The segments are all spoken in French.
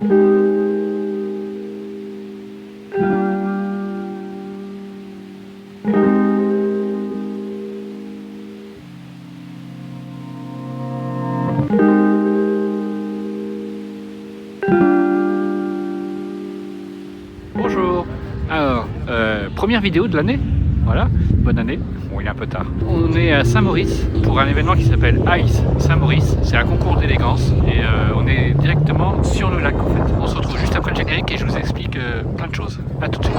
Bonjour. Alors, première vidéo de l'année. Voilà, bonne année. Bon, il est un peu tard. On est à Saint-Maurice pour un événement qui s'appelle Ice Saint-Maurice. C'est un concours d'élégance et on est directement sur le lac en fait. On se retrouve juste après le générique et je vous explique plein de choses. A tout de suite.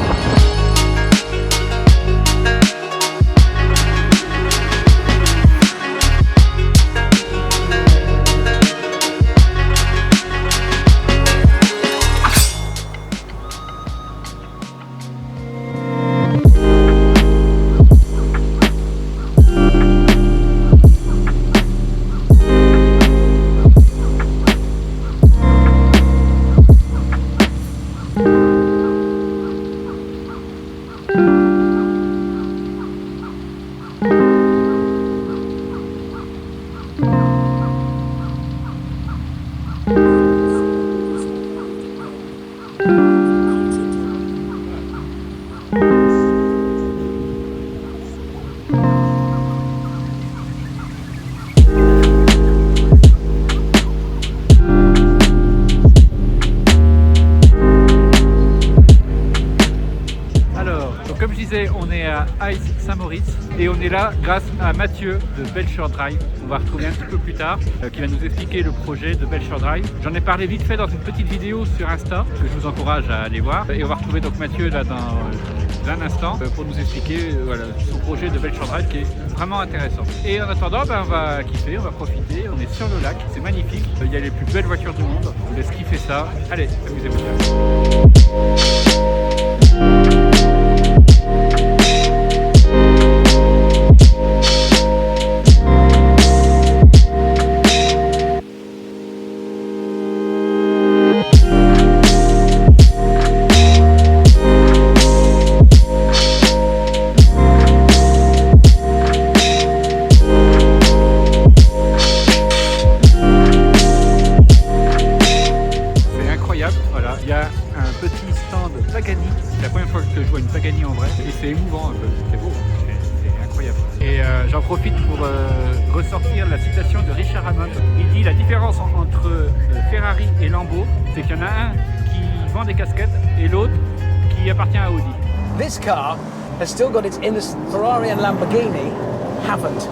Comme je disais, on est à Ice Saint-Maurice et on est là grâce à Mathieu de Belshore Drive. On va retrouver un petit peu plus tard qui va nous expliquer le projet de Belshore Drive. J'en ai parlé vite fait dans une petite vidéo sur Insta que je vous encourage à aller voir. Et on va retrouver donc Mathieu là dans un instant pour nous expliquer voilà, son projet de Belshore Drive qui est vraiment intéressant. Et en attendant, on va kiffer, on va profiter. On est sur le lac, c'est magnifique. Il y a les plus belles voitures du monde. Je vous laisse kiffer ça. Allez, amusez-vous bien. Voilà, il y a un petit stand Pagani, c'est la première fois que je vois une Pagani en vrai et c'est émouvant un peu, c'est beau, c'est incroyable. Et j'en profite pour ressortir la citation de Richard Hammond. Il dit la différence entre Ferrari et Lambo, c'est qu'il y en a un qui vend des casquettes et l'autre qui appartient à Audi. This car has still got its innocent. Ferrari and Lamborghini haven't.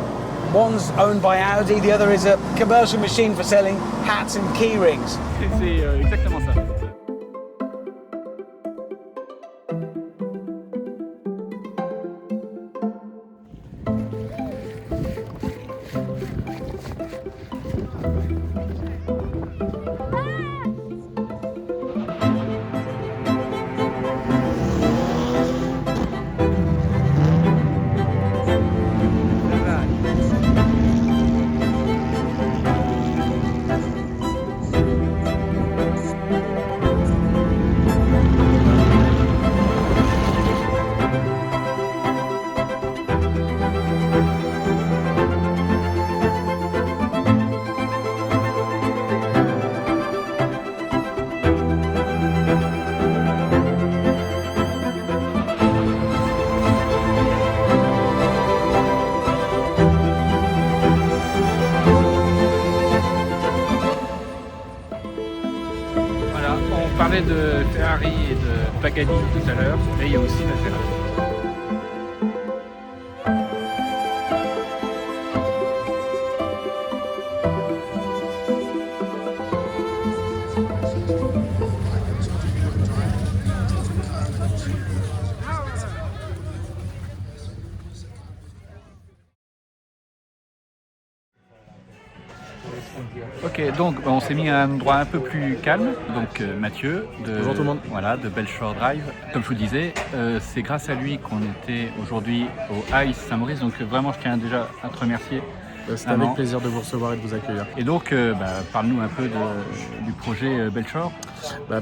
One's owned by Audi, the other is a commercial machine for selling hats and key rings. C'est exactement ça. On parlait de Ferrari et de Pagani tout à l'heure, et il y a aussi la Ferrari. Ok, donc on s'est mis à un endroit un peu plus calme, donc Mathieu Bonjour tout le monde. Voilà, de Belshore Drive. Comme je vous le disais, c'est grâce à lui qu'on était aujourd'hui au Ice Saint-Maurice, donc vraiment je tiens déjà à te remercier C'est avec plaisir de vous recevoir et de vous accueillir. Et donc, parle-nous un peu du projet Belshore.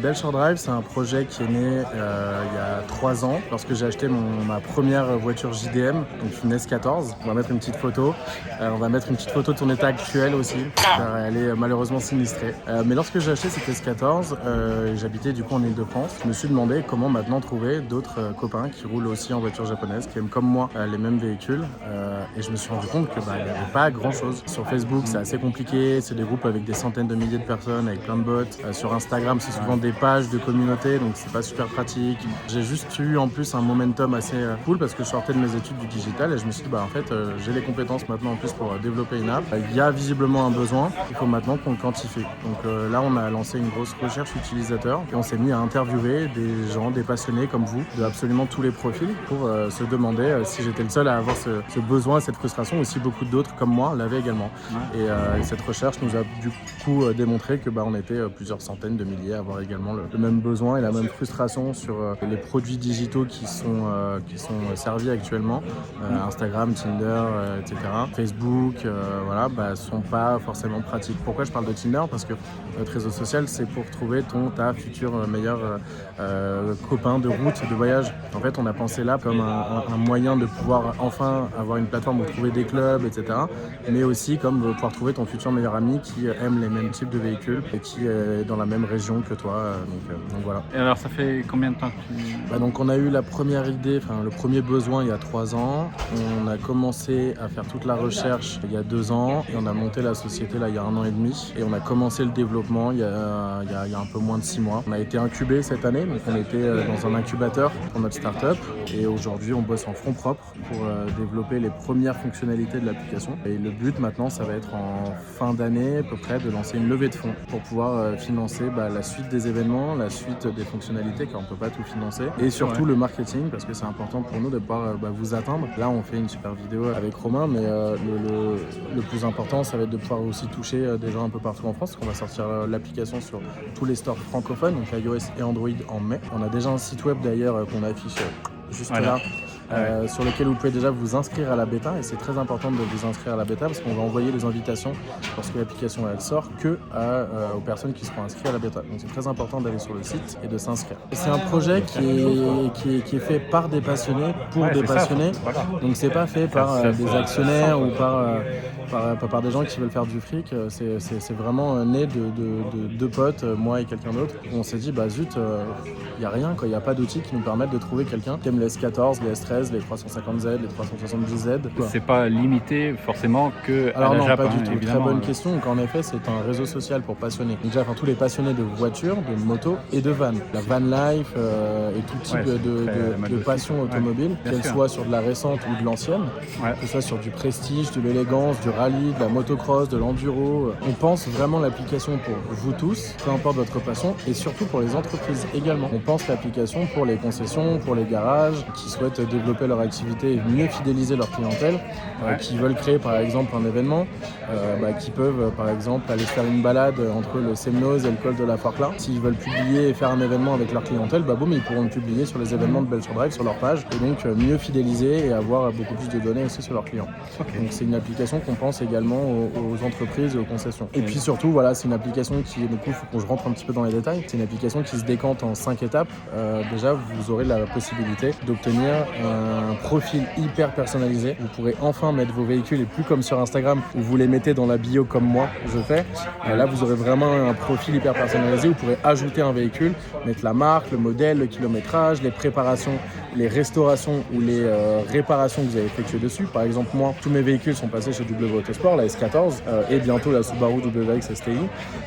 Belshore Drive, c'est un projet qui est né il y a 3 ans, lorsque j'ai acheté ma première voiture JDM, donc une S14. On va mettre une petite photo. On va mettre une petite photo de son état actuel aussi, car elle est malheureusement sinistrée. Mais lorsque j'ai acheté cette S14, j'habitais du coup en Ile-de-France. Je me suis demandé comment maintenant trouver d'autres copains qui roulent aussi en voiture japonaise, qui aiment comme moi les mêmes véhicules. Et je me suis rendu compte qu'il n'y avait pas grand-chose. Sur Facebook, c'est assez compliqué. C'est des groupes avec des centaines de milliers de personnes, avec plein de bots. Sur Instagram, c'est souvent des pages de communauté, donc c'est pas super pratique. J'ai juste eu en plus un momentum assez cool parce que je sortais de mes études du digital et je me suis dit en fait j'ai les compétences maintenant en plus pour développer une app. Il y a visiblement un besoin, il faut maintenant qu'on le quantifie. Donc là on a lancé une grosse recherche utilisateur et on s'est mis à interviewer des gens, des passionnés comme vous, de absolument tous les profils pour se demander si j'étais le seul à avoir ce besoin, cette frustration, ou si beaucoup d'autres comme moi l'avaient également. Et cette recherche nous a du coup démontré que on était plusieurs centaines de milliers à avoir également le même besoin et la même frustration sur les produits digitaux qui sont servis actuellement. Instagram, Tinder, etc. Facebook, sont pas forcément pratiques. Pourquoi je parle de Tinder? Parce que notre réseau social, c'est pour trouver ta futur meilleur copain de route, de voyage. En fait, on a pensé là comme un moyen de pouvoir enfin avoir une plateforme où trouver des clubs, etc. Mais aussi comme pouvoir trouver ton futur meilleur ami qui aime les mêmes types de véhicules et qui est dans la même région que toi. Donc voilà. Et alors, ça fait combien de temps que tu... Donc on a eu la première idée, le premier besoin il y a 3 ans. On a commencé à faire toute la recherche il y a 2 ans et on a monté la société là il y a 1 an et demi. Et on a commencé le développement il y a un peu moins de 6 mois. On a été incubé cette année, donc on était dans un incubateur pour notre start-up. Et aujourd'hui on bosse en front propre pour développer les premières fonctionnalités de l'application. Et le but maintenant, ça va être en fin d'année à peu près de lancer une levée de fonds pour pouvoir financer la suite des événements, la suite des fonctionnalités car on ne peut pas tout financer et surtout le marketing parce que c'est important pour nous de pouvoir vous atteindre. Là, on fait une super vidéo avec Romain, mais le plus important, ça va être de pouvoir aussi toucher des gens un peu partout en France. On va sortir l'application sur tous les stores francophones, donc iOS et Android en mai. On a déjà un site web d'ailleurs qu'on affiche juste là. Sur lequel vous pouvez déjà vous inscrire à la bêta et c'est très important de vous inscrire à la bêta parce qu'on va envoyer les invitations lorsque l'application elle sort que aux personnes qui seront inscrites à la bêta. Donc c'est très important d'aller sur le site et de s'inscrire. C'est un projet qui est fait par des passionnés pour des passionnés. Donc c'est pas fait par des actionnaires ou par des gens qui veulent faire du fric. C'est vraiment né de 2 potes, moi et quelqu'un d'autre. On s'est dit zut, il n'y a rien, il n'y a pas d'outils qui nous permettent de trouver quelqu'un qui aime les S14, les S13, les 350Z, les 370Z. C'est pas limité forcément que alors à la non, Japon, pas du tout. évidemment. Très bonne question. Donc en effet, c'est un réseau social pour passionnés. Donc, déjà, tous les passionnés de voitures, de motos et de van. La van life et tout type de passion automobile, qu'elle soit sur de la récente ou de l'ancienne, que ce soit sur du prestige, de l'élégance, du rallye, de la motocross, de l'enduro. On pense vraiment l'application pour vous tous, peu importe votre passion, et surtout pour les entreprises également. On pense l'application pour les concessions, pour les garages qui souhaitent développer leur activité et mieux fidéliser leur clientèle, qui veulent créer par exemple un événement, qui peuvent par exemple aller faire une balade entre le Semnoz et le col de la Forclaz. S'ils veulent publier et faire un événement avec leur clientèle, boum, ils pourront le publier sur les événements de Belshore Drive sur leur page et donc mieux fidéliser et avoir beaucoup plus de données aussi sur leurs clients. Donc c'est une application qu'on pense également aux entreprises et aux concessions. Et puis surtout, c'est une application qui, du coup, il faut que je rentre un petit peu dans les détails, c'est une application qui se décante en 5 étapes. Déjà, vous aurez la possibilité d'obtenir un profil hyper personnalisé. Vous pourrez enfin mettre vos véhicules et plus comme sur Instagram où vous les mettez dans la bio comme moi je fais. Là vous aurez vraiment un profil hyper personnalisé. Vous pourrez ajouter un véhicule, mettre la marque, le modèle, le kilométrage, les préparations, les restaurations ou les réparations que vous avez effectuées dessus. Par exemple, moi, tous mes véhicules sont passés chez W Autosport, la S14 et bientôt la Subaru WX STI.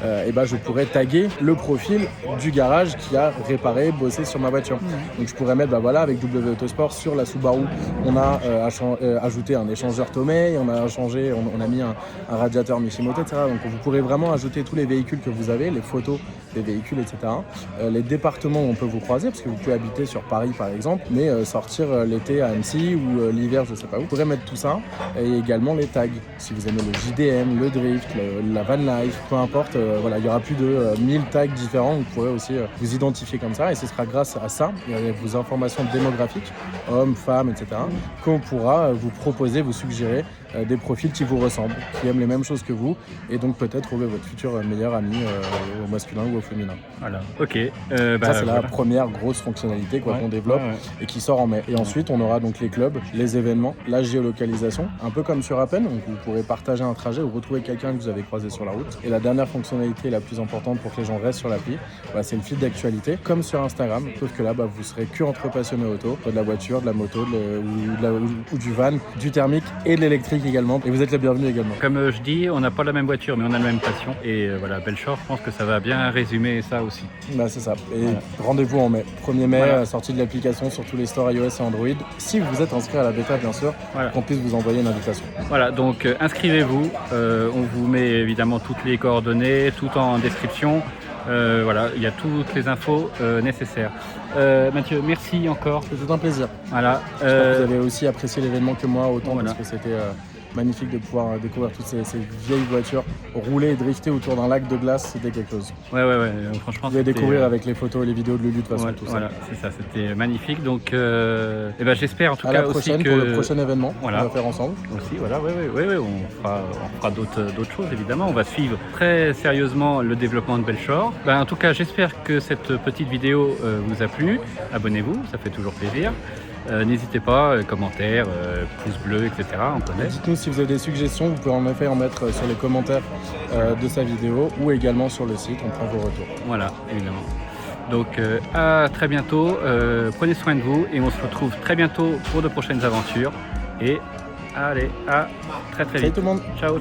Je pourrais taguer le profil du garage qui a réparé, bossé sur ma voiture. Donc je pourrais mettre avec W Autosport sur la Subaru, on a ajouté un échangeur Tomei, on a mis un radiateur Mishimoto, etc. Donc vous pourrez vraiment ajouter tous les véhicules que vous avez, les photos des véhicules, etc. Les départements où on peut vous croiser, parce que vous pouvez habiter sur Paris par exemple, mais sortir l'été à Annecy ou l'hiver je sais pas où. Vous pourrez mettre tout ça et également les tags. Si vous aimez le JDM, le drift, la van life, peu importe, il y aura plus de 1000 tags différents. Vous pourrez aussi vous identifier comme ça et ce sera grâce à ça et à vos informations démographiques, hommes, femmes, etc., qu'on pourra vous proposer, vous suggérer des profils qui vous ressemblent, qui aiment les mêmes choses que vous, et donc peut-être trouver votre futur meilleur ami au masculin ou au féminin. Voilà, ok. Ça, c'est la première grosse fonctionnalité qu'on développe et qui sort en mai. Et ensuite, on aura donc les clubs, les événements, la géolocalisation, un peu comme sur Appen, donc vous pourrez partager un trajet ou retrouver quelqu'un que vous avez croisé sur la route. Et la dernière fonctionnalité la plus importante pour que les gens restent sur l'appli, c'est le feed d'actualité, comme sur Instagram, sauf que là, vous serez que entre passionnés auto, de la voiture, de la moto, ou du van, du thermique et de l'électrique également. Et vous êtes les bienvenus également. Comme je dis, on n'a pas la même voiture, mais on a la même passion. Et voilà, Belchor, je pense que ça va bien résumer ça aussi. C'est ça. Et rendez-vous en mai. 1er mai, sortie de l'application sur tous les stores iOS et Android. Si vous êtes inscrit à la bêta, bien sûr, qu'on puisse vous envoyer une invitation. Voilà, donc inscrivez-vous. On vous met évidemment toutes les coordonnées, tout en description. Voilà, il y a toutes les infos nécessaires. Mathieu, merci encore. C'était un plaisir. Voilà. J'espère que vous avez aussi apprécié l'événement que moi autant parce que c'était magnifique de pouvoir découvrir toutes ces vieilles voitures rouler et drifter autour d'un lac de glace, c'était quelque chose. Ouais, franchement. Vous allez découvrir avec les photos et les vidéos de Lulu de toute façon tout ça. Voilà, c'est ça, c'était magnifique. Donc, j'espère en tout à cas la prochaine aussi que pour le prochain événement, on va faire ensemble. Aussi, voilà, on fera d'autres choses évidemment. On va suivre très sérieusement le développement de Belchor. En tout cas, j'espère que cette petite vidéo vous a plu. Abonnez-vous, ça fait toujours plaisir. N'hésitez pas, commentaires, pouces bleus, etc. On connaît. Dites-nous si vous avez des suggestions, vous pouvez en effet en mettre sur les commentaires de sa vidéo ou également sur le site, on prend vos retours. Voilà, évidemment. Donc à très bientôt, prenez soin de vous et on se retrouve très bientôt pour de prochaines aventures. Et allez, à très vite. Salut tout le monde. Ciao.